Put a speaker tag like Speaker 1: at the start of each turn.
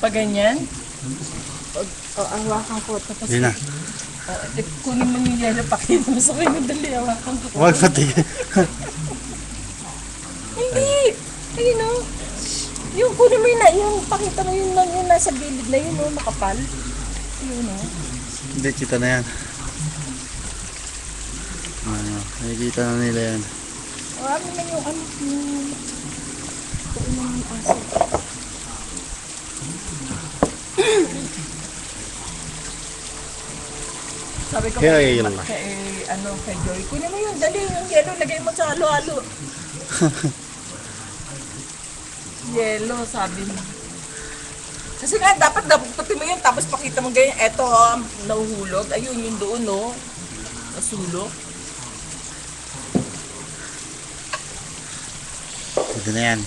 Speaker 1: Pag ganyan, hawakan ko. Tapos,
Speaker 2: Hindi na.
Speaker 1: kunin mo yung yellow, pakita mo sa kayo, dali, hawakan ko.
Speaker 2: Huwag pati.
Speaker 1: Hindi! Ayun o. Yung kunin mo yun na, yung pakita mo yun lang, yung nasa gilid na yun o, makapal. Yun o.
Speaker 2: Hindi, kita na yan. Ano, nakikita na nila yan.
Speaker 1: Marami na yung ano, yung aso. Sabi ko
Speaker 2: Kaya
Speaker 1: kay,
Speaker 2: yun lang.
Speaker 1: kay Joy, kunin mo yun, dali, yung yellow, lagay mo sa halo-halo. Yellow, sabi mo. Kasi nga, dapat pati mo yun, tapos pakita mo ganyan, eto, nahuhulog, ayun, yung doon, no, nasulok.
Speaker 2: Ito na yan.